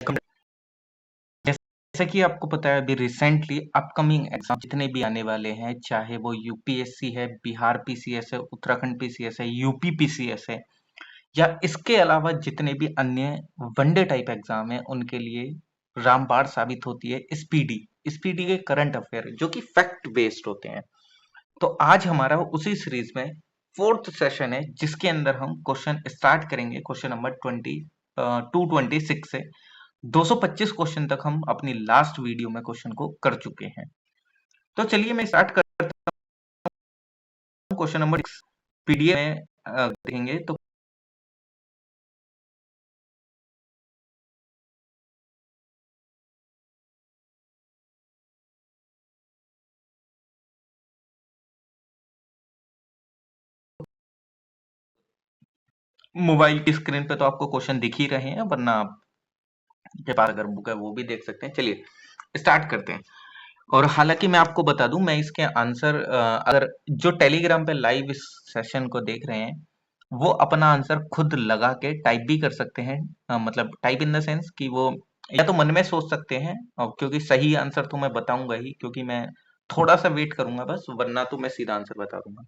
जैसा कि आपको पता है, अभी रिसेंटली अपकमिंग एग्जाम जितने भी आने वाले हैं, चाहे वो यूपीएससी है, बिहार पीसीएस है, उत्तराखंड पीसीएस है, यूपी पीसीएस है, या इसके अलावा जितने भी अन्य वनडे टाइप एग्जाम है, उनके लिए रामबाण साबित होती है स्पीडी स्पीडी के करंट अफेयर जो कि फैक्ट बेस्ड होते हैं। तो आज हमारा उसी सीरीज में फोर्थ सेशन है, जिसके अंदर हम क्वेश्चन स्टार्ट करेंगे क्वेश्चन नंबर 226 से 225 क्वेश्चन तक हम अपनी लास्ट वीडियो में क्वेश्चन को कर चुके हैं। तो चलिए मैं स्टार्ट करता हूँ क्वेश्चन नंबर 6 पीडीएफ में देखेंगे तो मोबाइल की स्क्रीन पे तो आपको क्वेश्चन दिख ही रहे हैं, वरना आपके पास अगर बुक है वो भी देख सकते हैं। चलिए स्टार्ट करते हैं। और हालांकि मैं आपको बता दूं, मैं इसके आंसर अगर जो टेलीग्राम पे लाइव इस सेशन को देख रहे हैं, वो अपना आंसर खुद लगा के टाइप भी कर सकते हैं। मतलब टाइप इन द सेंस कि वो या तो मन में सोच सकते हैं, और क्योंकि सही आंसर तो मैं बताऊंगा ही, क्योंकि मैं थोड़ा सा वेट करूंगा बस, वरना तो मैं सीधा आंसर बता दूंगा।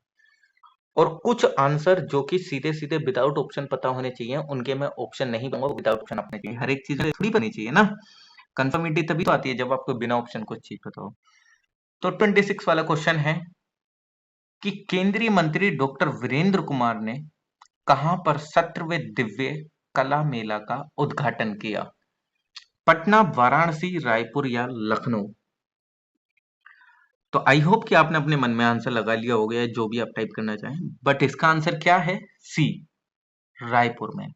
और कुछ आंसर जो कि सीधे सीधे विदाउट ऑप्शन पता होने चाहिए, उनके मैं ऑप्शन नहीं दूंगा, विदाउट ऑप्शन अपने चाहिए। हर एक चीज थोड़ी बनी चाहिए ना, कंफर्मिटी तभी तो आती है जब आपको बिना ऑप्शन कुछ चीज पता हो। तो 26 वाला क्वेश्चन है कि केंद्रीय मंत्री डॉक्टर वीरेंद्र कुमार ने कहां पर 17वें दिव्य कला मेला का उद्घाटन किया? पटना, वाराणसी, रायपुर या लखनऊ? तो आई होप कि आपने अपने मन में आंसर लगा लिया हो गया, जो भी आप टाइप करना चाहें, बट इसका आंसर क्या है? सी, रायपुर में।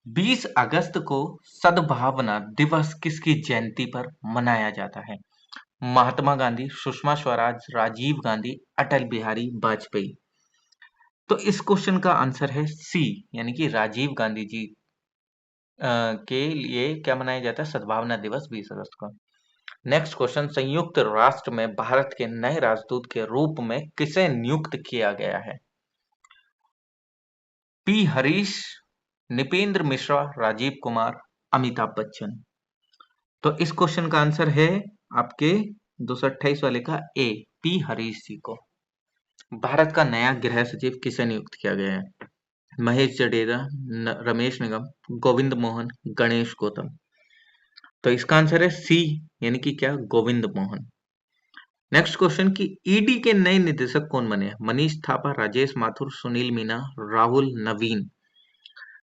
20 अगस्त को सद्भावना दिवस किसकी जयंती पर मनाया जाता है? महात्मा गांधी, सुषमा स्वराज, राजीव गांधी, अटल बिहारी वाजपेयी? तो इस क्वेश्चन का आंसर है सी, यानी कि राजीव गांधी जी के लिए क्या मनाया जाता है? सद्भावना दिवस 20 अगस्त को। नेक्स्ट क्वेश्चन, संयुक्त राष्ट्र में भारत के नए राजदूत के रूप में किसे नियुक्त किया गया है? पी हरीश, निपेंद्र मिश्रा, राजीव कुमार, अमिताभ बच्चन? तो इस क्वेश्चन का आंसर है आपके 228 वाले का ए, पी हरीश जी को। भारत का नया गृह सचिव किसे नियुक्त किया गया है? महेश जडेजा, रमेश निगम, गोविंद मोहन, गणेश गौतम? तो इसका आंसर है सी, यानी कि क्या? गोविंद मोहन। नेक्स्ट क्वेश्चन कि ईडी के नए निदेशक कौन बने? मनीष थापा, राजेश माथुर, सुनील मीना, राहुल नवीन?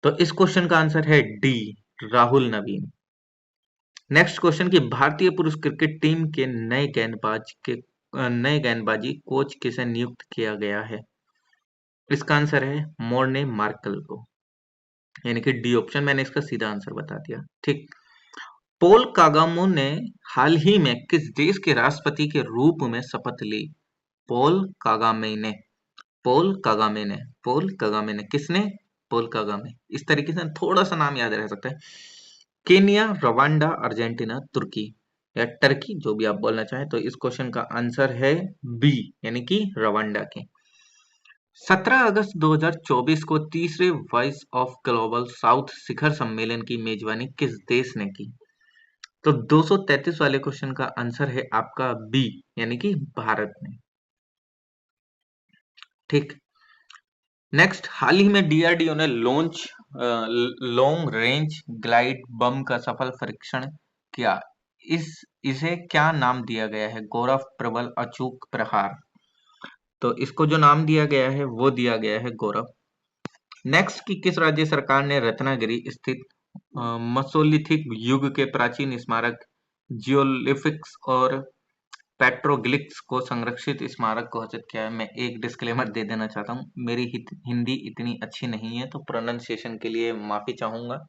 तो इस क्वेश्चन का आंसर है डी, राहुल नवीन। नेक्स्ट क्वेश्चन कि भारतीय पुरुष क्रिकेट टीम के नए गेंदबाजी कोच किसे नियुक्त किया गया है? इसका आंसर है मोर्ने मार्कल को, यानी कि डी ऑप्शन। मैंने इसका सीधा आंसर बता दिया, ठीक। पॉल कागामो ने हाल ही में किस देश के राष्ट्रपति के रूप में शपथ ली? पॉल कागामे ने, पॉल कागामे ने, पॉल कागामे ने, किसने? Paul Kagame. इस तरीके से थोड़ा सा नाम याद रह सकता है। केनिया, रवांडा, अर्जेंटीना, तुर्की या टर्की, जो भी आप बोलना चाहें। तो इस क्वेश्चन का आंसर है बी, यानी कि रवांडा के। 17 अगस्त 2024 को तीसरे वॉइस ऑफ ग्लोबल साउथ शिखर सम्मेलन की मेजबानी किस देश ने की? तो 233 वाले क्वेश्चन का आंसर है आपका बी, यानी कि भारत ने, ठीक। नेक्स्ट, हाल ही में डीआरडीओ ने launch long range glide bomb का सफल परीक्षण किया। इसे क्या नाम दिया गया है? गौरव, प्रबल, अचूक, प्रहार? तो इसको जो नाम दिया गया है वो दिया गया है गौरव। नेक्स्ट, कि किस राज्य सरकार ने रत्नागिरी स्थित मसोलिथिक युग के प्राचीन स्मारक जियोलिथिक्स और पेट्रोग्लिक्स को संरक्षित स्मारक घोषित किया है? मैं एक डिस्क्लेमर दे देना चाहता हूँ, मेरी हिंदी इतनी अच्छी नहीं है, तो प्रोनाउंसिएशन के लिए माफी चाहूंगा,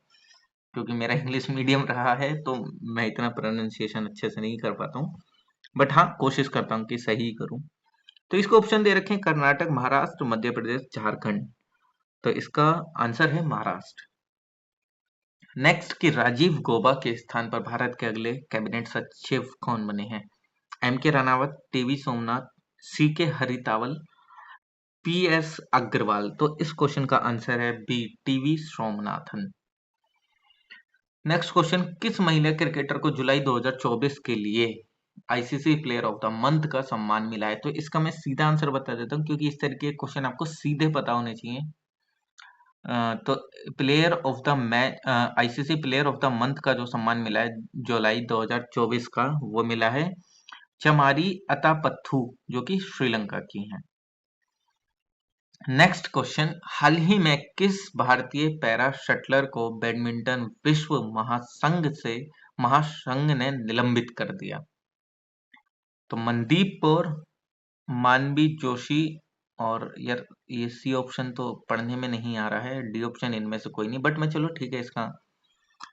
क्योंकि मेरा इंग्लिश मीडियम रहा है, तो मैं इतना प्रोनाउंसिएशन अच्छे से नहीं कर पाता हूँ। बट हाँ, कोशिश करता हूँ कि सही करूँ। तो इसको ऑप्शन दे रखे हैं कर्नाटक, महाराष्ट्र, मध्य प्रदेश, झारखंड। तो इसका आंसर है महाराष्ट्र। नेक्स्ट, कि राजीव गौबा के स्थान पर भारत के अगले कैबिनेट सचिव कौन बने हैं? एम के रानावत, टीवी सोमनाथ, सी के हरितावल, पी एस अग्रवाल? तो इस क्वेश्चन का आंसर है B, T V Somanathan. Next question, किस महिला क्रिकेटर को जुलाई 2024 के लिए ICC player of the month का सम्मान मिला है? तो इसका मैं सीधा आंसर बता देता हूँ, क्योंकि इस तरीके के क्वेश्चन आपको सीधे पता होने चाहिए। तो player of the match, ICC player of the month का जो सम्मान मिला है जुलाई 2024 का, वो मिला है चमारी अतापत्थु, जो कि श्रीलंका की हैं। नेक्स्ट क्वेश्चन, हाल ही में किस भारतीय पैरा शटलर को बैडमिंटन विश्व महासंघ ने निलंबित कर दिया? तो मनदीप कौर, मानवी जोशी, और यार ये सी ऑप्शन तो पढ़ने में नहीं आ रहा है, डी ऑप्शन इनमें से कोई नहीं, बट मैं चलो ठीक है इसका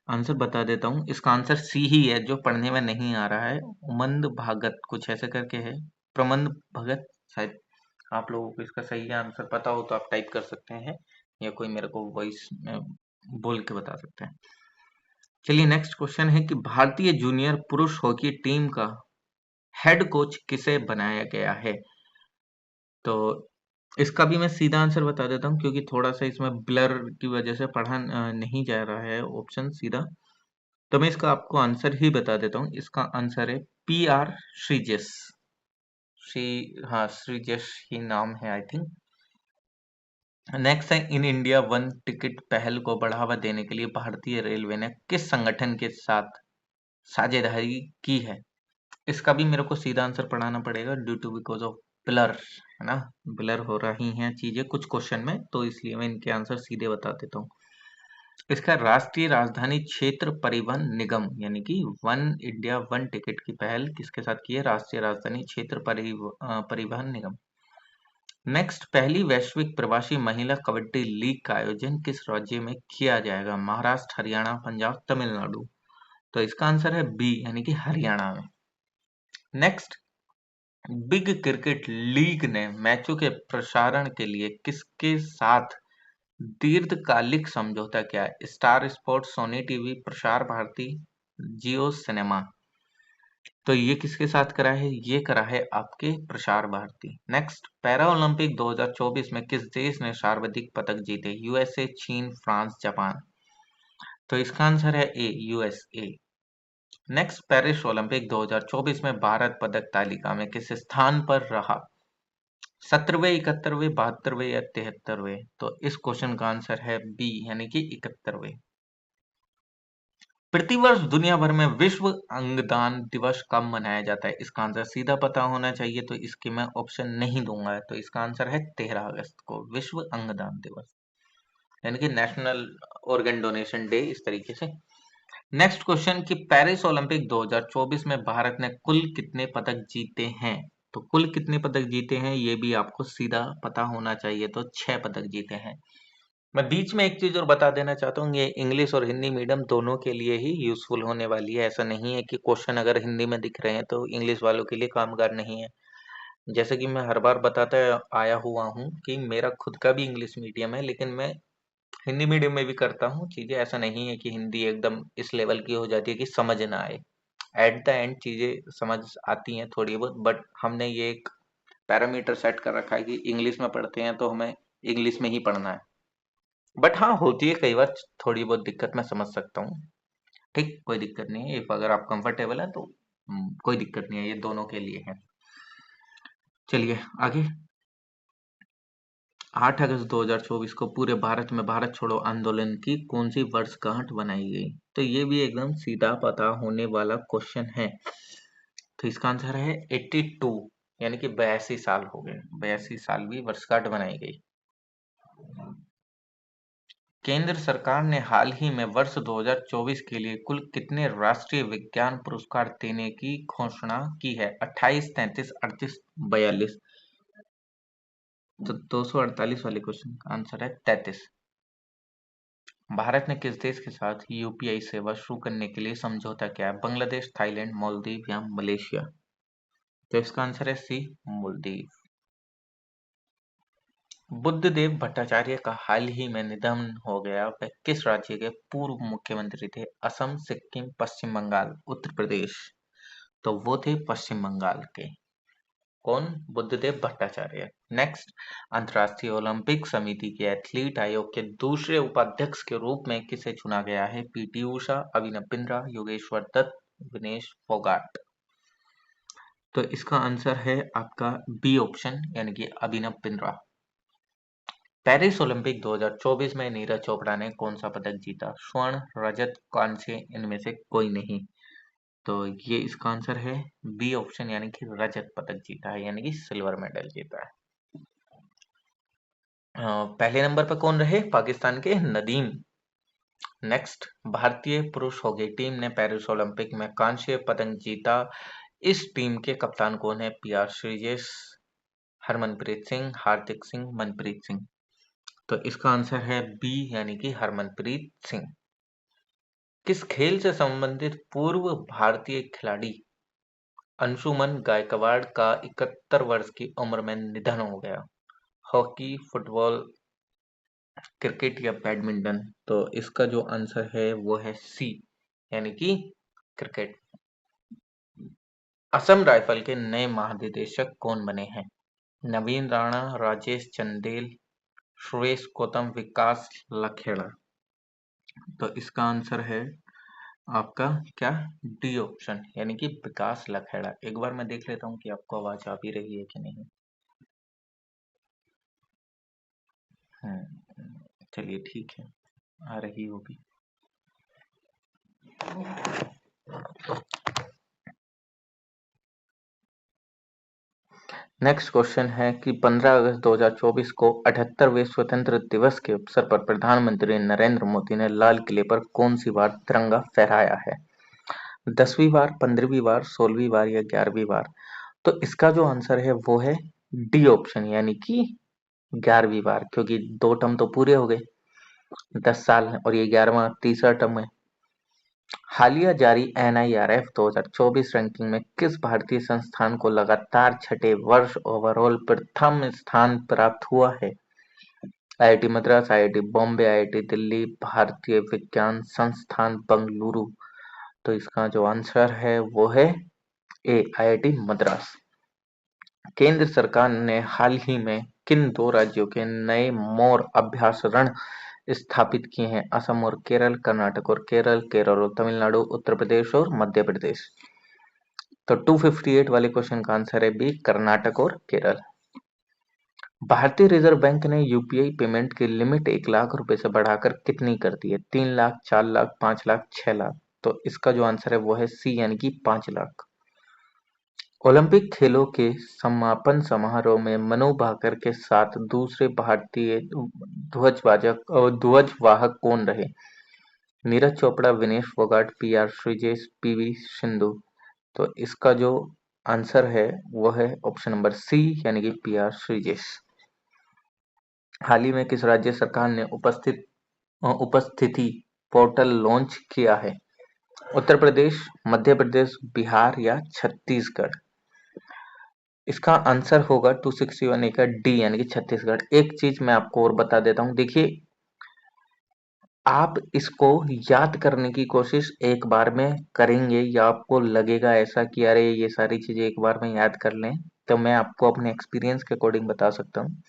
आंसर बता देता हूँ। इसका आंसर सी ही है, जो पढ़ने में नहीं आ रहा है। उमंद भागत कुछ ऐसे करके है, प्रमंद भगत शायद। आप लोगों को इसका सही आंसर पता हो तो आप टाइप कर सकते हैं, या कोई मेरे को वॉइस में बोल के बता सकते हैं। चलिए नेक्स्ट क्वेश्चन है कि भारतीय जूनियर पुरुष हॉकी टीम का हेड कोच किसे बनाया गया है? तो इसका भी मैं सीधा आंसर बता देता हूँ, क्योंकि थोड़ा सा इसमें ब्लर की वजह से पढ़ा नहीं जा रहा है ऑप्शन सीधा। तो मैं इसका आपको आंसर ही बता देता हूँ। इसका आंसर है पी आर श्रीजेश। हाँ, श्रीजेश ही नाम है आई थिंक। नेक्स्ट है, इन इंडिया वन टिकट पहल को बढ़ावा देने के लिए भारतीय रेलवे ने किस संगठन के साथ साझेदारी की है? इसका भी मेरे को सीधा आंसर पढ़ाना पड़ेगा, due to because of blur, है ना, ब्लर हो रही हैं चीजें कुछ क्वेश्चन में, तो इसलिए मैं इनके आंसर सीधे बता देता हूँ। इसका राष्ट्रीय राजधानी क्षेत्र परिवहन निगम, यानी कि वन इंडिया वन टिकट की पहल किसके साथ की है? राष्ट्रीय राजधानी क्षेत्र परिवहन निगम। नेक्स्ट, पहली वैश्विक प्रवासी महिला कबड्डी लीग का आयोजन किस राज्य में किया जाएगा? महाराष्ट्र, हरियाणा, पंजाब, तमिलनाडु। तो इसका आंसर है बी, यानी कि हरियाणा में। नेक्स्ट, बिग क्रिकेट लीग ने मैचों के प्रसारण के लिए किसके साथ दीर्घकालिक समझौता किया है? Star sports, Sony TV, Prasar Bharati, जियो सिनेमा। तो ये किसके साथ करा है? ये करा है आपके Prasar Bharati. Next, para Olympic 2024 में किस देश ने सर्वाधिक पदक जीते? यूएसए, चीन, फ्रांस, जापान। तो इसका आंसर है ए, यूएसए। नेक्स्ट, पेरिस ओलंपिक 2024 में भारत पदक तालिका में किस स्थान पर रहा? 17वें, 71वें, 72वें या 73वें? तो इस क्वेश्चन का आंसर है बी, यानी कि 71वें। प्रतिवर्ष दुनिया भर में विश्व अंगदान दिवस कब मनाया जाता है? इसका आंसर सीधा पता होना चाहिए, तो इसके मैं ऑप्शन नहीं दूंगा। तो इसका आंसर है 13 अगस्त को विश्व अंगदान दिवस, यानी कि नेशनल ऑर्गन डोनेशन डे, इस तरीके से। नेक्स्ट क्वेश्चन कि पेरिस ओलंपिक 2024 में भारत ने कुल कितने पदक जीते हैं? तो कुल कितने पदक जीते हैं ये भी आपको सीधा पता होना चाहिए, तो 6 पदक जीते हैं। मैं बीच में एक चीज और बता देना चाहता हूँ, ये इंग्लिश और हिंदी मीडियम दोनों के लिए ही यूजफुल होने वाली है। ऐसा नहीं है कि क्वेश्चन अगर हिंदी में दिख रहे हैं तो इंग्लिश वालों के लिए कामगार नहीं है। जैसे कि मैं हर बार बताता आया हुआ हूँ कि मेरा खुद का भी इंग्लिश मीडियम है, लेकिन मैं हिंदी मीडियम में भी करता हूँ चीजें। ऐसा नहीं है कि हिंदी एकदम इस लेवल की हो जाती है कि समझ ना आए। एट द एंड चीजें समझ आती हैं थोड़ी बहुत, बट हमने ये एक पैरामीटर सेट कर रखा है कि इंग्लिश में पढ़ते हैं तो हमें इंग्लिश में ही पढ़ना है। बट हाँ, होती है कई बार थोड़ी बहुत दिक्कत, मैं समझ सकता हूँ। ठीक, कोई दिक्कत नहीं है, इफ अगर आप कंफर्टेबल है तो कोई दिक्कत नहीं है, ये दोनों के लिए है। चलिए आगे। 8 अगस्त 2024 को पूरे भारत में भारत छोड़ो आंदोलन की कौन सी वर्षगांठ बनाई गई? तो ये भी एकदम सीधा पता होने वाला क्वेश्चन है। तो इसका आंसर है 82, यानी कि 82 साल हो गए, 82 साल भी वर्षगांठ बनाई गई। केंद्र सरकार ने हाल ही में वर्ष 2024 के लिए कुल कितने राष्ट्रीय विज्ञान पुरस्कार देने की घोषणा की है? 28, 33, 38, 42। तो 248 वाले क्वेश्चन का आंसर है 33। भारत ने किस देश के साथ यूपीआई सेवा शुरू करने के लिए समझौता किया है? बांग्लादेश, थाईलैंड, मालदीव या मलेशिया। तो इसका आंसर है सी, मालदीव। बुद्धदेव भट्टाचार्य का हाल ही में निधन हो गया, वह किस राज्य के पूर्व मुख्यमंत्री थे? असम, सिक्किम, पश्चिम बंगाल, उत्तर प्रदेश। तो वो थे पश्चिम बंगाल के। कौन? बुद्धदेव भट्टाचार्य। नेक्स्ट, अंतर्राष्ट्रीय ओलंपिक समिति के एथलीट आयोग के दूसरे उपाध्यक्ष के रूप में किसे चुना गया है? पीटी उषा, अभिनव बिंद्रा, योगेश्वर दत्त, विनेश फोगाट। तो इसका आंसर है आपका बी ऑप्शन, यानी कि अभिनव बिंद्रा। पेरिस ओलंपिक 2024 में नीरज चोपड़ा ने कौन सा पदक जीता? स्वर्ण, रजत, कांस्य, इनमें से कोई नहीं। तो ये इसका आंसर है बी ऑप्शन, यानी कि रजत पदक जीता है, यानी कि सिल्वर मेडल जीता है। पहले नंबर पर कौन रहे? पाकिस्तान के नदीम। नेक्स्ट, भारतीय पुरुष हॉकी टीम ने पेरिस ओलंपिक में कांस्य पदक जीता। इस टीम के कप्तान कौन है? पीआर श्रीजेश, हरमनप्रीत सिंह, हार्दिक सिंह, मनप्रीत सिंह। तो इसका आंसर है बी, यानी कि हरमनप्रीत सिंह। किस खेल से संबंधित पूर्व भारतीय खिलाड़ी अंशुमन गायकवाड़ का 71 वर्ष की उम्र में निधन हो गया? हॉकी, फुटबॉल, क्रिकेट या बैडमिंटन? तो इसका जो आंसर है वो है सी, यानी कि क्रिकेट। असम राइफल के नए महानिदेशक कौन बने हैं? नवीन राणा, राजेश चंदेल, सुरेश गौतम, विकास लखेड़ा। तो इसका आंसर है आपका क्या? डी ऑप्शन, यानी कि विकास लखेड़ा। एक बार मैं देख लेता हूँ कि आपको आवाज आ भी रही है कि नहीं। चलिए ठीक है, आ रही होगी। नेक्स्ट क्वेश्चन है कि 15 अगस्त 2024 को 78वें स्वतंत्र दिवस के अवसर पर प्रधानमंत्री नरेंद्र मोदी ने लाल किले पर कौन सी बार तिरंगा फहराया है? 10वीं बार, 15वीं बार, 16वीं बार या 11वीं बार? तो इसका जो आंसर है वो है डी ऑप्शन, यानी कि 11वीं बार, क्योंकि 2 टर्म तो पूरे हो गए, 10 साल है, और ये 11वां तीसरा टर्म है। हालिया जारी एनआईआरएफ 2024 रैंकिंग में किस भारतीय संस्थान को लगातार छठे वर्ष ओवरऑल प्रथम स्थान प्राप्त हुआ है? IIT Madras, IIT Bombay, IIT Delhi, भारतीय विज्ञान संस्थान बेंगलुरु। तो इसका जो आंसर है वो है ए, आईआईटी मद्रास। केंद्र सरकार ने हाल ही में किन 2 राज्यों के नए मोर अभ्यारण्य स्थापित किए हैं? असम और केरल, कर्नाटक और केरल, केरल और तमिलनाडु, उत्तर प्रदेश और मध्य प्रदेश। तो 258 वाले क्वेश्चन का आंसर है बी, कर्नाटक और केरल। भारतीय रिजर्व बैंक ने यूपीआई पेमेंट की लिमिट 1 लाख रुपए से बढ़ाकर कितनी कर दी है? 3 लाख, 4 लाख, 5 लाख, 6 लाख। तो इसका जो आंसर है वो है सी, यानी कि 5 लाख। ओलंपिक खेलों के समापन समारोह में मनु भाकर के साथ दूसरे भारतीय ध्वजवाहक कौन रहे? Neeraj Chopra, Vinesh Phogat, PR Sreejesh, PV Sindhu. तो इसका जो आंसर है वो है ऑप्शन नंबर सी, यानी कि पीआर श्रीजेश। हाल ही में किस राज्य सरकार ने उपस्थिति पोर्टल लॉन्च किया है? उत्तर प्रदेश, मध्य प्रदेश, बिहार या छत्तीसगढ़? इसका आंसर होगा 261 का डी, यानी कि छत्तीसगढ़। एक चीज मैं आपको और बता देता हूं, देखिए आप इसको याद करने की कोशिश एक बार में करेंगे या आपको लगेगा ऐसा कि अरे ये सारी चीजें एक बार में याद कर लें, तो मैं आपको अपने एक्सपीरियंस के अकॉर्डिंग बता सकता हूँ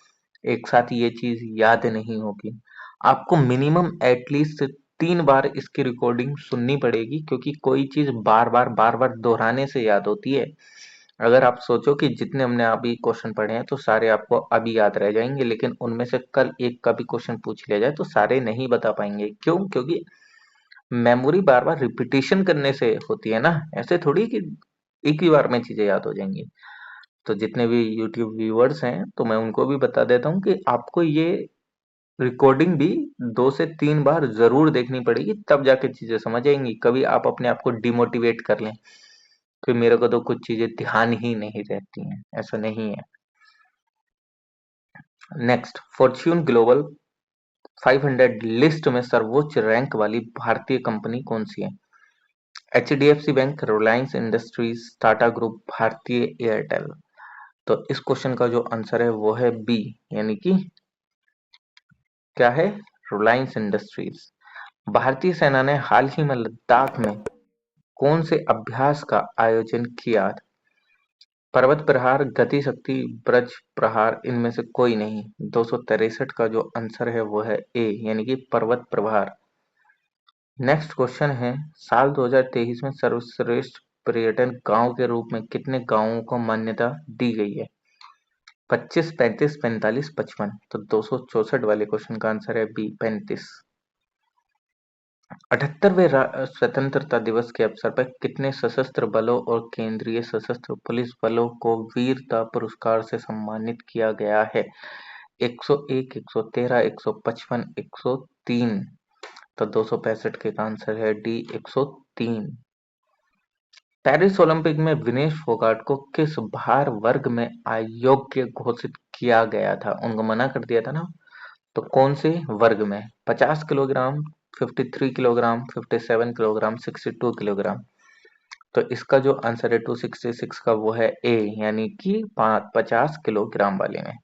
एक साथ ये चीज याद नहीं होगी। आपको मिनिमम एटलीस्ट 3 बार इसकी रिकॉर्डिंग सुननी पड़ेगी, क्योंकि कोई चीज बार बार दोहराने से याद होती है। अगर आप सोचो कि जितने हमने अभी क्वेश्चन पढ़े हैं तो सारे आपको अभी याद रह जाएंगे, लेकिन उनमें से कल एक का भी क्वेश्चन पूछ लिया जाए तो सारे नहीं बता पाएंगे। क्यों? क्योंकि मेमोरी बार बार रिपीटेशन करने से होती है ना, ऐसे थोड़ी कि एक ही बार में चीजें याद हो जाएंगी। तो जितने भी यूट्यूब व्यूअर्स हैं तो मैं उनको भी बता देता हूँ कि आपको ये रिकॉर्डिंग भी 2 से 3 बार जरूर देखनी पड़ेगी, तब जाके चीजें समझ आएंगी। कभी आप अपने आप को डिमोटिवेट कर लें कि मेरे को तो कुछ चीजें ध्यान ही नहीं रहती हैं, ऐसा नहीं है। नेक्स्ट, फॉर्च्यून ग्लोबल 500 लिस्ट में सर्वोच्च रैंक वाली भारतीय कंपनी कौन सी है? HDFC bank, Reliance industries, Tata group, भारतीय एयरटेल। तो इस क्वेश्चन का जो आंसर है वो है बी, यानी कि क्या है? रिलायंस इंडस्ट्रीज। भारतीय सेना ने हाल ही में लद्दाख में कौन से अभ्यास का आयोजन किया? पर्वत प्रहार, गति शक्ति, ब्रज प्रहार, इनमें से कोई नहीं। 263 का जो आंसर है वो है ए, यानी कि पर्वत प्रहार। नेक्स्ट क्वेश्चन है, साल 2023 में सर्वश्रेष्ठ पर्यटन गांव के रूप में कितने गांवों को मान्यता दी गई है? 25, 35, 45, 55। तो 264 वाले क्वेश्चन का आंसर है बी, 35। 78वें स्वतंत्रता दिवस के अवसर पर कितने सशस्त्र बलों और केंद्रीय सशस्त्र पुलिस बलों को वीरता पुरस्कार से सम्मानित किया गया है? 101, 113, 155, 103। तो 265 के आंसर है डी, 103। पेरिस ओलंपिक में विनेश फोगाट को किस भार वर्ग में अयोग्य घोषित किया गया था? उनको मना कर दिया था ना, तो कौन से वर्ग में? 50 किलोग्राम, 53 किलोग्राम, 57 किलोग्राम, 62 किलोग्राम। तो इसका जो आंसर है 266 का वो है ए, यानी कि 50 किलोग्राम वाले में।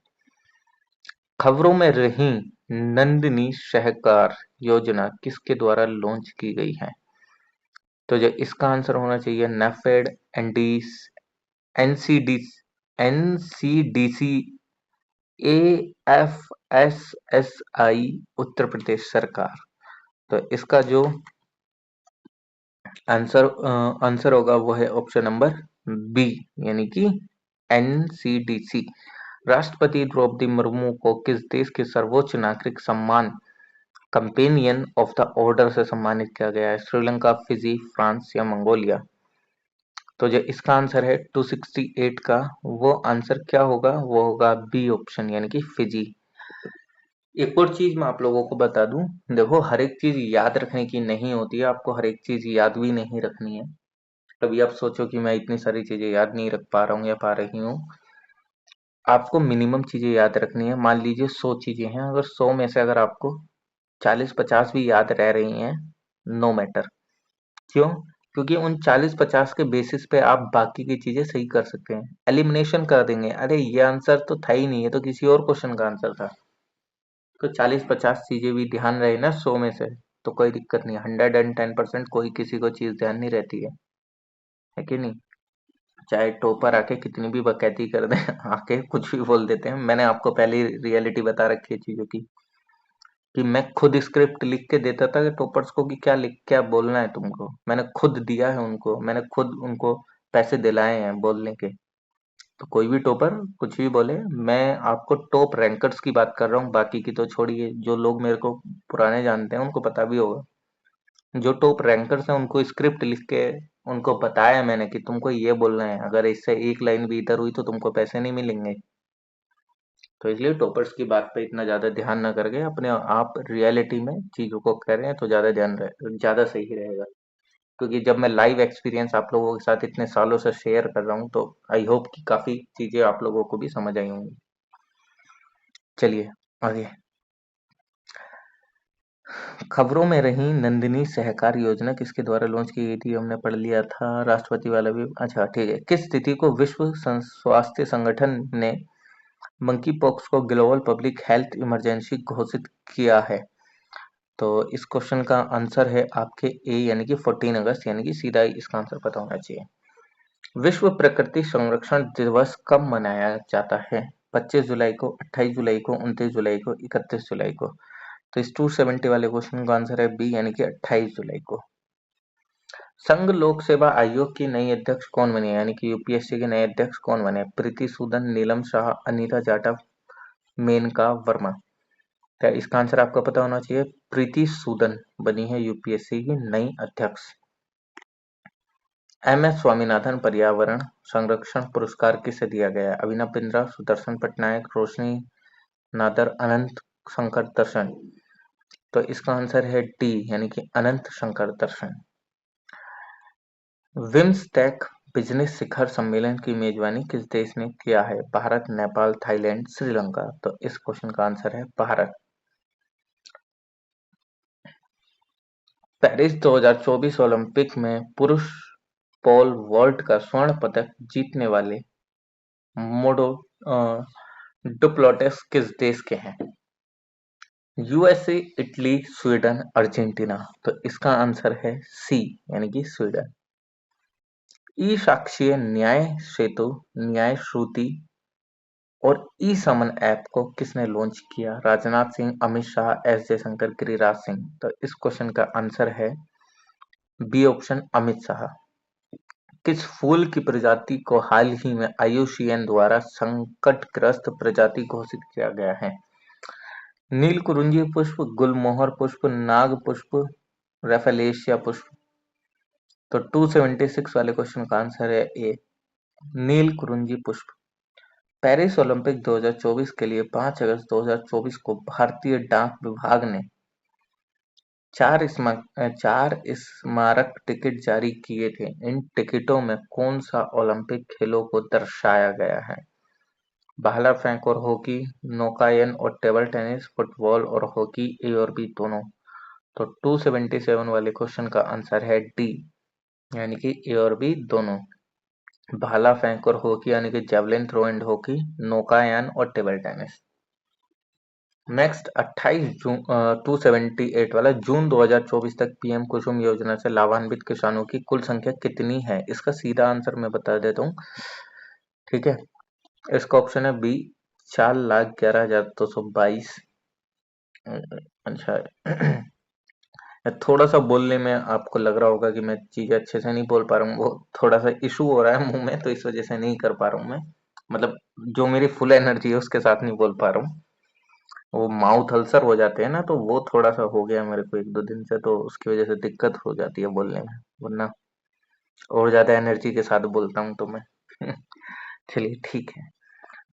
खबरों में रही नंदिनी सहकार योजना किसके द्वारा लॉन्च की गई है? तो जो इसका आंसर होना चाहिए नेफेड, एनडीस, एनसीडी, एनसीडीसी, एएफएसएसआई, उत्तर प्रदेश सरकार। तो इसका जो आंसर होगा वो है ऑप्शन नंबर बी, यानी कि एनसीडीसी। राष्ट्रपति द्रौपदी मुर्मू को किस देश के सर्वोच्च नागरिक सम्मान कंपेनियन ऑफ द ऑर्डर से सम्मानित किया गया है? श्रीलंका, फिजी, फ्रांस या मंगोलिया? तो जो इसका आंसर है 268 का, वो आंसर क्या होगा? वो होगा बी ऑप्शन, यानी कि फिजी। एक और चीज मैं आप लोगों को बता दूं, देखो हर एक चीज याद रखने की नहीं होती है, आपको हर एक चीज याद भी नहीं रखनी है। कभी आप सोचो कि मैं इतनी सारी चीजें याद नहीं रख पा रहा हूँ या पा रही हूँ। आपको मिनिमम चीजें याद रखनी है। मान लीजिए 100 चीजें हैं, अगर 100 में से अगर आपको 40-50 भी याद रह रही हैं, नो मैटर। क्यों? क्योंकि उन 40-50 के बेसिस पे आप बाकी की चीजें सही कर सकते हैं, एलिमिनेशन कर देंगे। अरे ये आंसर तो था ही नहीं, है तो किसी और क्वेश्चन का आंसर था। तो 40-50 चीजें भी ध्यान रहे ना 100 में से, तो कोई दिक्कत नहीं। 110% कोई किसी को चीज ध्यान नहीं रहती है कि नहीं? चाहे टॉपर आके कितनी भी बकैती कर दे आके कुछ भी बोल देते हैं। मैंने आपको पहले रियलिटी बता रखी है चीजों की, कि मैं खुद स्क्रिप्ट लिख के देता था कि टॉपर्स को कि क्या लिख क्या बोलना है तुमको। मैंने खुद दिया है उनको, मैंने खुद उनको पैसे दिलाए हैं बोलने के। तो कोई भी टॉपर कुछ भी बोले, मैं आपको टॉप रैंकर्स की बात कर रहा हूँ, बाकी की तो छोड़िए। जो लोग मेरे को पुराने जानते हैं उनको पता भी होगा। जो टॉप रैंकर्स हैं उनको स्क्रिप्ट लिख के उनको बताया मैंने कि तुमको ये बोलना है, अगर इससे एक लाइन भी इधर हुई तो तुमको पैसे नहीं मिलेंगे। तो इसलिए टॉपर्स की बात पे इतना ज्यादा ध्यान ना करके अपने आप रियलिटी में चीजों को कर रहे हैं तो ज्यादा सही रहेगा। क्योंकि जब मैं लाइव एक्सपीरियंस आप लोगों के साथ इतने सालों से शेयर कर रहा हूँ, तो आई होप कि काफी चीजें आप लोगों को भी समझ आई होंगी। चलिए आगे। खबरों में रही नंदिनी सहकार योजना किसके द्वारा लॉन्च की गई थी? हमने पढ़ लिया था, राष्ट्रपति वाला भी। अच्छा ठीक है। किस स्थिति को विश्व स्वास्थ्य संगठन ने मंकी पॉक्स को ग्लोबल पब्लिक हेल्थ इमरजेंसी घोषित किया है? तो इस क्वेश्चन का आंसर है आपके ए, यानी कि 14 अगस्त, यानी कि सीधा ही इसका आंसर पता होना चाहिए। विश्व प्रकृति संरक्षण दिवस कब मनाया जाता है? 25 जुलाई को, 28 जुलाई को, 29 जुलाई को, 31 जुलाई को? तो इस 270 वाले क्वेश्चन का आंसर है बी, यानी कि 28 जुलाई को। संघ लोक सेवा आयोग की नई अध्यक्ष कौन बनी है? यानी कि यूपीएससी के नए अध्यक्ष कौन बने? प्रीति सूदन, नीलम शाह, अनीता जाटव, मेनका वर्मा? क्या इसका आंसर आपको पता होना चाहिए? प्रीति सूदन बनी है यूपीएससी की नई अध्यक्ष। एम एस स्वामीनाथन पर्यावरण संरक्षण पुरस्कार किसे दिया गया है? अभिनव बिंद्रा, सुदर्शन पटनायक, रोशनी नादर, अनंत शंकर दर्शन? तो इसका आंसर है डी, यानी कि अनंत शंकर दर्शन। बिम्स्टेक बिजनेस शिखर सम्मेलन की मेजबानी किस देश ने किया है? भारत, नेपाल, थाईलैंड, श्रीलंका? तो इस क्वेश्चन का आंसर है भारत। पेरिस 2024 ओलंपिक में पुरुष पोल वॉल्ट का स्वर्ण पदक जीतने वाले मोडो डुप्लोटिस किस देश के हैं? USA, Italy, Sweden, Argentina? तो इसका आंसर है सी, यानी कि स्वीडन। ई साक्षी न्याय सेतु, न्याय श्रुति और ई समन ऐप को किसने लॉन्च किया? राजनाथ सिंह, अमित शाह, एस जयशंकर, गिरिराज सिंह। तो इस क्वेश्चन का आंसर है बी ऑप्शन, अमित शाह। किस फूल की प्रजाति को हाल ही में IUCN द्वारा संकटग्रस्त प्रजाति घोषित किया गया है? नीलकुरुंजी पुष्प, गुलमोहर पुष्प, नाग पुष्प, रेफेलेशिया पुष्प। तो 276 वाले क्वेश्चन का आंसर है ए, नीलकुरुंजी पुष्प। पेरिस ओलंपिक 2024 के लिए 5 अगस्त 2024 को भारतीय डाक विभाग ने चार स्मारक टिकट जारी किए थे। इन टिकटों में कौन सा ओलंपिक खेलों को दर्शाया गया है? भाला फेंक और हॉकी, नौकायन और टेबल टेनिस, फुटबॉल और हॉकी, ए और बी दोनों। तो 277 वाले क्वेश्चन का आंसर है डी, यानी कि ए और बी दोनों। भाला फेंक और हॉकी यानी कि जेवलिन थ्रो एंड हॉकी, नौकायन और टेबल टेनिस। नेक्स्ट 28 जून 278 वाला, जून 2024 तक पीएम कुसुम योजना से लाभान्वित किसानों की कुल संख्या कितनी है? इसका सीधा आंसर मैं बता देता हूँ, ठीक है। इसका ऑप्शन है बी, 4,11,222। अच्छा थोड़ा सा बोलने में आपको लग रहा होगा कि मैं चीजें अच्छे से नहीं बोल पा रहा हूँ, वो थोड़ा सा इशू हो रहा है मुंह में, तो इस वजह से नहीं कर पा रहा हूँ मैं। मतलब जो मेरी फुल एनर्जी है उसके साथ नहीं बोल पा रहा हूँ। वो माउथ अल्सर हो जाते हैं ना, तो वो थोड़ा सा हो गया मेरे को 1-2 दिन से, तो उसकी वजह से दिक्कत हो जाती है बोलने में, वरना और ज्यादा एनर्जी के साथ बोलता हूँ तो मैं चलिए ठीक है।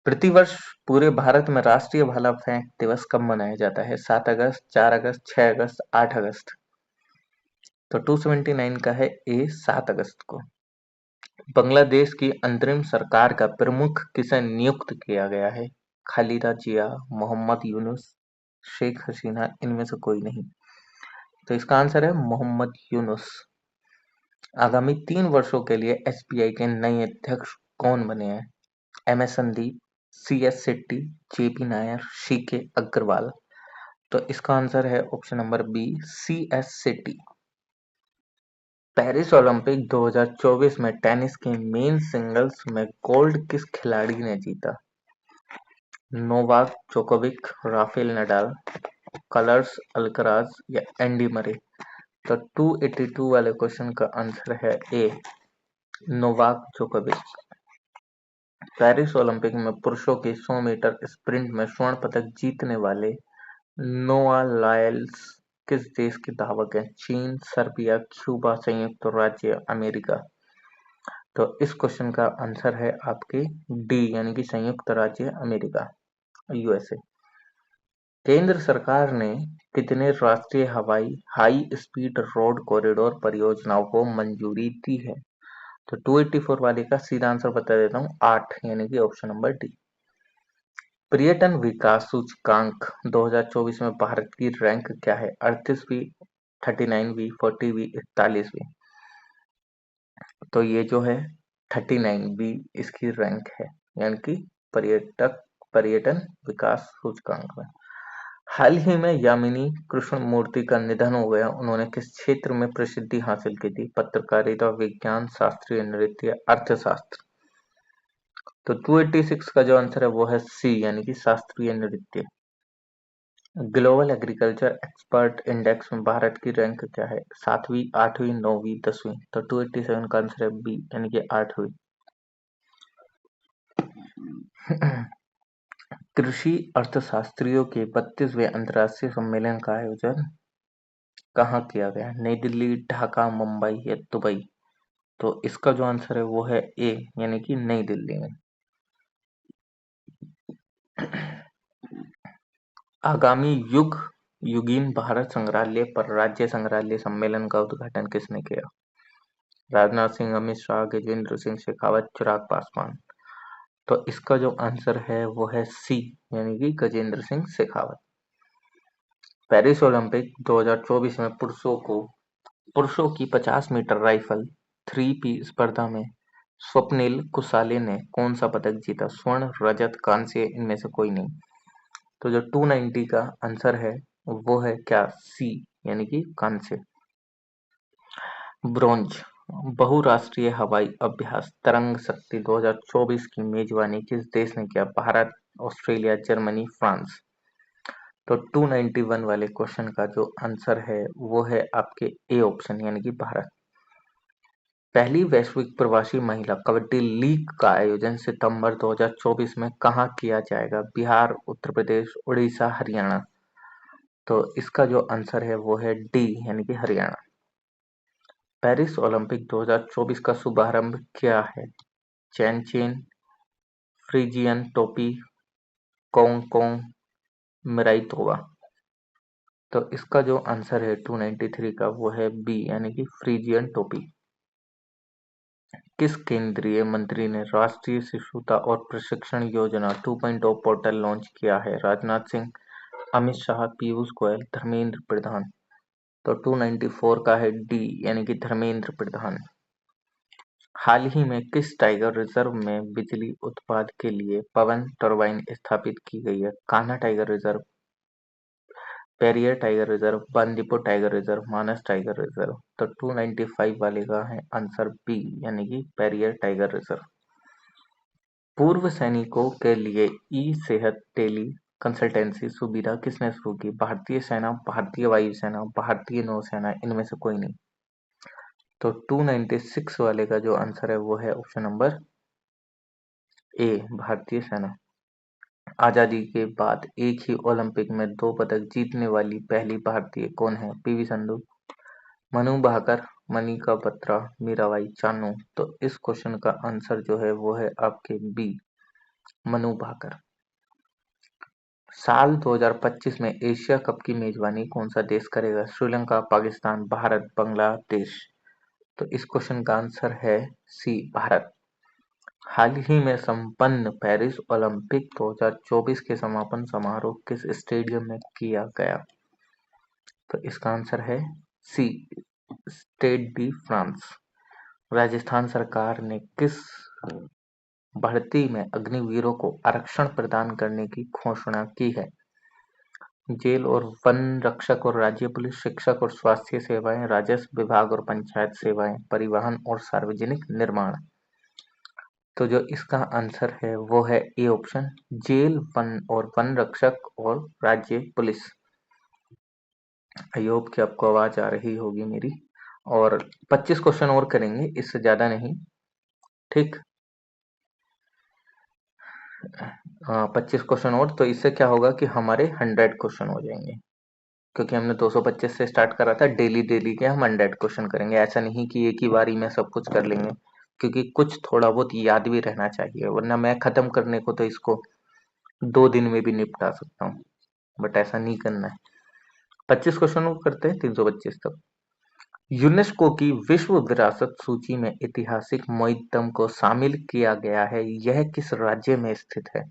प्रतिवर्ष पूरे भारत में राष्ट्रीय भाला फेंक दिवस कब मनाया जाता है? 7 अगस्त, 4 अगस्त, 6 अगस्त, 8 अगस्त। तो 279 का है ए, 7 अगस्त को। बांग्लादेश की अंतरिम सरकार का प्रमुख किसे नियुक्त किया गया है? खालिदा जिया, मोहम्मद यूनुस, शेख हसीना, इनमें से कोई नहीं। तो इसका आंसर है मोहम्मद यूनुस। आगामी 3 वर्षों के लिए SBI के नए अध्यक्ष कौन बने हैं? MS Sandeep, CS Shetty, JP Nair, CK Agarwal. तो इसका आंसर है option number B, CS Shetty. Paris Olympic 2024 में टेनिस के मेन सिंगल्स में गोल्ड किस खिलाड़ी ने जीता? Novak Djokovic, Rafael Nadal, colours Alcaraz या एंडी मरे। तो 282 वाले क्वेश्चन का आंसर है ए, नोवाक जोकोविक। पेरिस ओलंपिक में पुरुषों की 100 मीटर स्प्रिंट में स्वर्ण पदक जीतने वाले नोआ लाइल्स किस देश के धावक हैं? चीन, सर्बिया, क्यूबा, संयुक्त राज्य अमेरिका। तो इस क्वेश्चन का आंसर है आपके डी, यानी कि संयुक्त राज्य अमेरिका, USA। केंद्र सरकार ने कितने राष्ट्रीय हाई स्पीड रोड कॉरिडोर परियोजनाओं को मंजूरी दी है? तो 284 वाले का सीधा आंसर बता देता हूँ, 8, यानी कि ऑप्शन नंबर डी। पर्यटन विकास सूचकांक 2024 में भारत की रैंक क्या है? 38वीं, 39वीं, 40वीं, 41वीं। तो ये जो है 39वीं इसकी रैंक है, यानी कि पर्यटन विकास सूचकांक में। हाल ही में यामिनी कृष्णमूर्ति का निधन हो गया, उन्होंने किस क्षेत्र में प्रसिद्धि हासिल की थी? पत्रकारिता, विज्ञान, शास्त्रीय नृत्य, अर्थशास्त्र। तो 286 का जो आंसर है वो है सी, यानी कि शास्त्रीय नृत्य। ग्लोबल एग्रीकल्चर एक्सपर्ट इंडेक्स में भारत की रैंक क्या है? 7वीं, 8वीं, 9वीं, 10वीं। तो 287 का आंसर है बी, यानी कि 8वीं। कृषि अर्थशास्त्रियों के 32वें अंतर्राष्ट्रीय सम्मेलन का आयोजन कहाँ किया गया? नई दिल्ली, ढाका, मुंबई या दुबई। तो इसका जो आंसर है वो है ए, यानी कि नई दिल्ली में। आगामी युगीन भारत संग्रहालय पर राज्य संग्रहालय सम्मेलन का उद्घाटन किसने किया? राजनाथ सिंह, अमित शाह, गजेंद्र सिंह शेखावत, चिराग पासवान। तो इसका जो आंसर है वो है सी, यानी कि गजेंद्र सिंह शेखावत। पेरिस ओलंपिक 2024 में पुरुषों की 50 मीटर राइफल 3P स्पर्धा में स्वप्निल कुसाले ने कौन सा पदक जीता? स्वर्ण, रजत, कांस्य, इनमें से कोई नहीं। तो जो 290 का आंसर है वो है क्या? सी, यानी कि कांस्य। ब्रोंज बहुराष्ट्रीय हवाई अभ्यास तरंग शक्ति 2024 की मेजबानी किस देश ने किया? Bharat, Australia, Germany, France. तो 291 वाले क्वेश्चन का जो आंसर है वो है आपके ए ऑप्शन यानी कि भारत। पहली वैश्विक प्रवासी महिला कबड्डी लीग का आयोजन सितंबर 2024 में कहाँ किया जाएगा? बिहार, उत्तर प्रदेश, उड़ीसा, हरियाणा। तो इसका जो आंसर है वो है डी यानी कि हरियाणा। पेरिस ओलंपिक 2024 का शुभारंभ क्या है? चैन चेन, फ्रीजियन टोपी, कोंग कोंग, मिराई तोवा। तो इसका जो आंसर है 293 का वो है बी यानी कि फ्रीजियन टोपी। किस केंद्रीय मंत्री ने राष्ट्रीय शिशुता और प्रशिक्षण योजना 2.0 पोर्टल लॉन्च किया है? राजनाथ सिंह, अमित शाह, पीयूष गोयल, धर्मेंद्र प्रधान। तो 294 का है डी यानी कि धर्मेंद्र प्रधान। हाल ही में किस टाइगर रिजर्व में बिजली उत्पादन के लिए पवन टरबाइन स्थापित की गई है? Kanha tiger reserve, Periyar tiger reserve, Bandipur tiger reserve, Manas tiger reserve. तो 295 वाले का है आंसर बी यानी कि पेरियर टाइगर रिजर्व। पूर्व सैनिकों के लिए ई सेहत टेली कंसल्टेंसी सुविधा किसने शुरू की? भारतीय सेना, भारतीय वायुसेना, भारतीय नौसेना, इनमें से कोई नहीं। तो 296 वाले का जो आंसर है वो है ऑप्शन नंबर ए, भारतीय सेना। आजादी के बाद एक ही ओलंपिक में 2 पदक जीतने वाली पहली भारतीय कौन है? पीवी संधू, मनु भाकर, मनिका बत्रा, मीराबाई चानू। तो इस क्वेश्चन का आंसर जो है वो है आपके बी, मनु भाकर। साल 2025 में एशिया कप की मेजबानी कौन सा देश करेगा? श्रीलंका, पाकिस्तान, भारत, बांग्लादेश। तो इस क्वेश्चन का आंसर है सी, भारत। हाल ही में संपन्न पेरिस ओलंपिक 2024 के समापन समारोह किस स्टेडियम में किया गया? तो इसका आंसर है सी, स्टेड डी फ्रांस। राजस्थान सरकार ने किस भर्ती में अग्निवीरों को आरक्षण प्रदान करने की घोषणा की है? जेल और वन रक्षक और राज्य पुलिस, शिक्षक और स्वास्थ्य सेवाएं, राजस्व विभाग और पंचायत सेवाएं, परिवहन और सार्वजनिक निर्माण। तो जो इसका आंसर है वो है ए ऑप्शन, जेल, वन और वन रक्षक और राज्य पुलिस। आई होप कि आपको आवाज आ रही होगी मेरी। और 25 क्वेश्चन और करेंगे, इससे ज्यादा नहीं, ठीक। 25 क्वेश्चन और, तो इससे क्या होगा कि हमारे 100 क्वेश्चन हो जाएंगे, क्योंकि हमने 225 से स्टार्ट करा था। डेली डेली के हम 100 क्वेश्चन करेंगे, ऐसा नहीं कि एक ही बारी में सब कुछ कर लेंगे, क्योंकि कुछ थोड़ा बहुत याद भी रहना चाहिए, वरना मैं खत्म करने को तो इसको 2 दिन में भी निपटा सकता हूँ, बट ऐसा नहीं करना है। 25 क्वेश्चन करते हैं, 325 तक। यूनेस्को की विश्व विरासत सूची में ऐतिहासिक मोइत्तम को शामिल किया गया है, यह किस राज्य में स्थित है?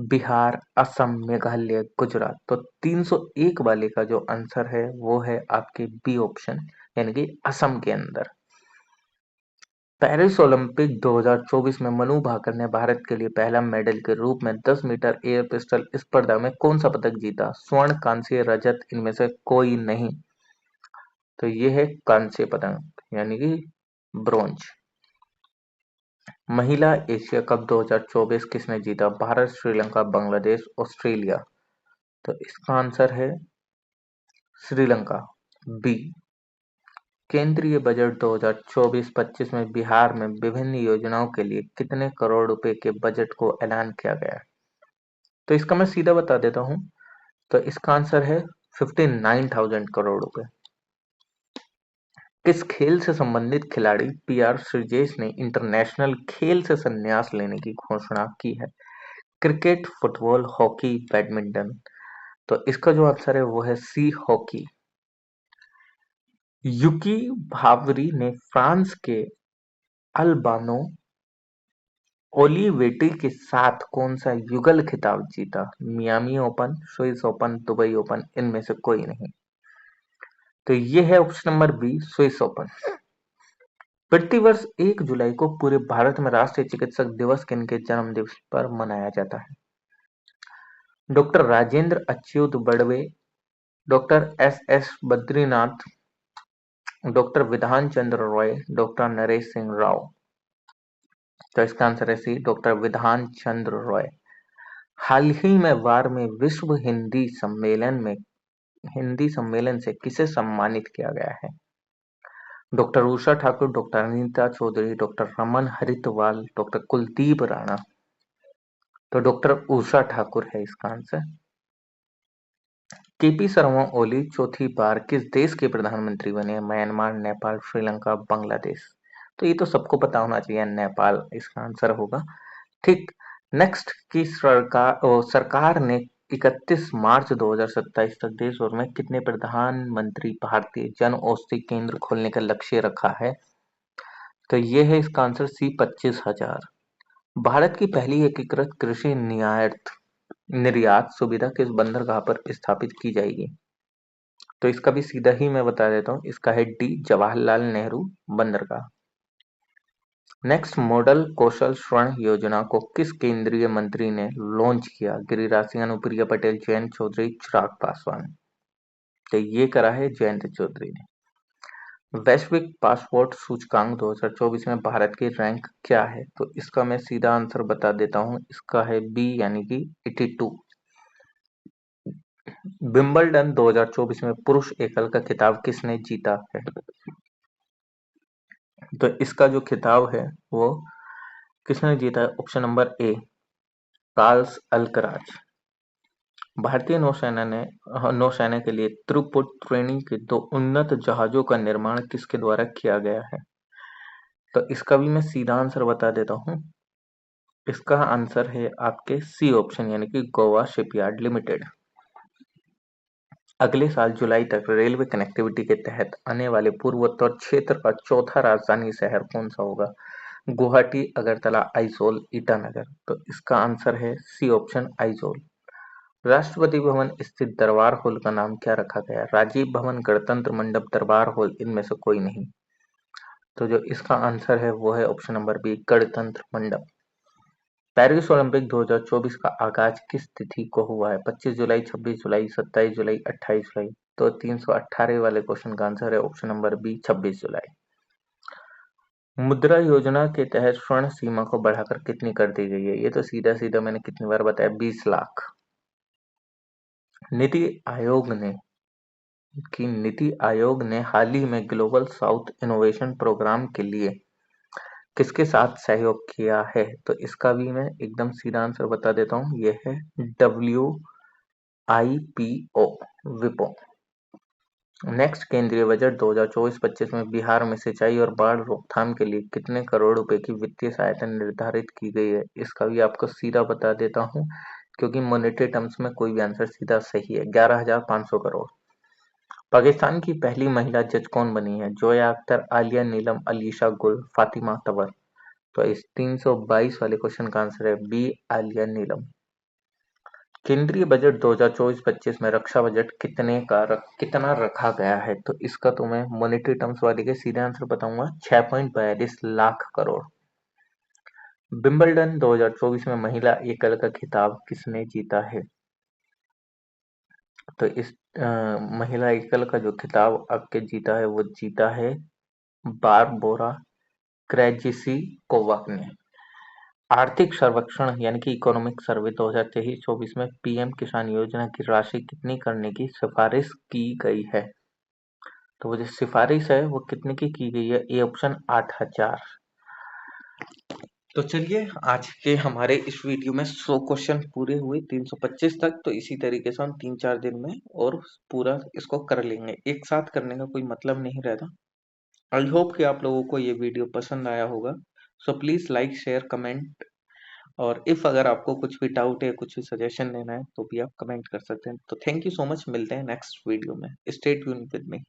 बिहार, असम, मेघालय, गुजरात। तो 301 वाले का जो आंसर है वो है आपके बी ऑप्शन यानी कि असम के अंदर। पेरिस ओलंपिक 2024 में मनु भाकर ने भारत के लिए पहला मेडल के रूप में 10 मीटर एयर पिस्टल स्पर्धा में कौन सा पदक जीता? स्वर्ण, कांस्य, रजत, इनमें से कोई नहीं। तो ये है कांस्य पदक यानी कि ब्रोंज। महिला एशिया कप 2024 किसने जीता? भारत, श्रीलंका, बांग्लादेश, ऑस्ट्रेलिया। तो इसका आंसर है श्रीलंका, बी। केंद्रीय बजट 2024-25 में बिहार में विभिन्न योजनाओं के लिए कितने करोड़ रुपए के बजट को ऐलान किया गया है? तो इसका मैं सीधा बता देता हूं। तो इसका आंसर है 59,000 करोड़ रुपए। किस खेल से संबंधित खिलाड़ी पीआर श्रीजेश ने इंटरनेशनल खेल से संन्यास लेने की घोषणा की है? Cricket, football, hockey, badminton. तो इसका जो आंसर है वो है सी, हॉकी। युकी भावरी ने फ्रांस के अल्बानो ओलिवेटी के साथ कौन सा युगल खिताब जीता? Miami Open, Swiss Open, Dubai Open, इनमें से कोई नहीं। तो ये है option number B, Swiss Open. प्रतिवर्ष 1 जुलाई को पूरे भारत में राष्ट्रीय चिकित्सक दिवस किनके जन्म दिवस पर मनाया जाता है? डॉक्टर राजेंद्र अच्युत बड़वे, doctor S S Badrinath, doctor Bidhan Chandra Roy, doctor Naresh Singh Rao. तो इसका आंसर है सी, डॉक्टर विधान चंद्र रॉय। हाल ही में वार में विश्व हिंदी सम्मेलन से किसे सम्मानित किया गया है? Doctor Usha Thakur, doctor Anita Chaudhary, doctor Raman Haritwal, doctor Kuldeep Rana. तो डॉक्टर उषा ठाकुर है इसका आंसर। केपी शर्मा ओली चौथी बार किस देश के प्रधानमंत्री बने? म्यांमार, नेपाल, श्रीलंका, बांग्लादेश। तो ये तो सबको पता होना चाहिए, नेपाल इसका आंसर होगा। ठीक। नेक्स्ट की सरकार ने 31 मार्च 2027 तक देश भर में कितने प्रधानमंत्री भारतीय जन औषधि केंद्र खोलने का लक्ष्य रखा है? तो ये है इसका आंसर सी, 25,000। भारत की पहली एकीकृत कृषि निर्यात सुविधा किस बंदरगाह पर स्थापित की जाएगी? तो इसका भी सीधा ही मैं बता देता हूँ, इसका है डी, जवाहरलाल नेहरू बंदरगाह। नेक्स्ट, मॉडल कौशल स्वर्ण योजना को किस केंद्रीय मंत्री ने लॉन्च किया? गिरिराज सिंह, अनुप्रिया पटेल, जयंत चौधरी, चिराग पासवान। तो ये करा है जयंत चौधरी ने। वैश्विक पासपोर्ट सूचकांक 2024 में भारत की रैंक क्या है? तो इसका मैं सीधा आंसर बता देता हूँ, इसका है बी यानी कि 82। विंबलडन 2024 में पुरुष एकल का खिताब किसने जीता है? तो इसका जो खिताब है वो किसने जीता है? Option number A, Carl's Alcaraz. भारतीय नौसेना के लिए त्रिपुट श्रेणी के 2 उन्नत जहाजों का निर्माण किसके द्वारा किया गया है? तो इसका भी मैं सीधा आंसर बता देता हूँ, इसका आंसर है आपके सी ऑप्शन यानी कि गोवा शिपयार्ड लिमिटेड। अगले साल जुलाई तक रेलवे कनेक्टिविटी के तहत आने वाले पूर्वोत्तर क्षेत्र का चौथा राजधानी शहर कौन सा होगा? गुवाहाटी, अगरतला, आइजोल, ईटानगर। तो इसका आंसर है सी ऑप्शन, आइजोल। राष्ट्रपति भवन स्थित दरबार हॉल का नाम क्या रखा गया? राजीव भवन, गणतंत्र मंडप, दरबार हॉल, इनमें से कोई नहीं। तो जो इसका आंसर है वो है ऑप्शन नंबर बी, गणतंत्र मंडप। पेरिस ओलंपिक 2024 का आगाज किस तिथि को हुआ है? 25 जुलाई, 26 जुलाई, 27 जुलाई, 28 जुलाई। तो 318 वाले क्वेश्चन का आंसर है ऑप्शन नंबर बी, 26 जुलाई। मुद्रा योजना के तहत स्वर्ण सीमा को बढ़ाकर कितनी कर दी गई है? ये तो सीधा सीधा मैंने कितनी बार बताया, 20 लाख। नीति आयोग ने हाल ही में ग्लोबल साउथ इनोवेशन प्रोग्राम के लिए किसके साथ सहयोग किया है? तो इसका भी मैं एकदम सीधा आंसर बता देता हूँ, ये है WIPO, विपो। नेक्स्ट, केंद्रीय बजट 2024-25 में बिहार में सिंचाई और बाढ़ रोकथाम के लिए कितने करोड़ रुपए की वित्तीय सहायता निर्धारित की गई है? इसका भी आपको सीधा बता देता हूँ, क्योंकि मॉनेटरी टर्म्स में कोई भी आंसर सीधा सही है। 11,500 करोड़। पाकिस्तान की पहली महिला जज कौन बनी है? जोया अख्तर, आलिया नीलम, अलीशा गुल, फातिमा तवर। तो इस 322 वाले क्वेश्चन का आंसर है बी, आलिया नीलम। केंद्रीय बजट 2024-25 में रक्षा बजट कितना रखा गया है? तो इसका तो मैं मॉनेटरी टर्म्स वाले के सीधे आंसर बताऊंगा, 6.42 लाख करोड़। विंबलडन 2024 में महिला एकल का खिताब किसने जीता है? तो इस महिला एकल का जो खिताब आपके जीता है वो जीता है बारबोरा क्रेजिसिकोवा ने। आर्थिक सर्वेक्षण यानी कि इकोनॉमिक सर्वे 2023-24 में पीएम किसान योजना की राशि कितनी करने की सिफारिश की गई है? तो वो जो सिफारिश है वो कितने की गई है? A option, 8,000। तो चलिए, आज के हमारे इस वीडियो में 100 क्वेश्चन पूरे हुए, 325 तक। तो इसी तरीके से हम 3-4 दिन में और पूरा इसको कर लेंगे। एक साथ करने का कोई मतलब नहीं रहता। आई होप कि आप लोगों को ये वीडियो पसंद आया होगा। So please like, share, comment, और इफ अगर आपको कुछ भी डाउट है, कुछ भी सजेशन देना है, तो भी आप कमेंट कर सकते हैं। तो थैंक यू सो मच, मिलते हैं नेक्स्ट वीडियो में। Stay tuned with me.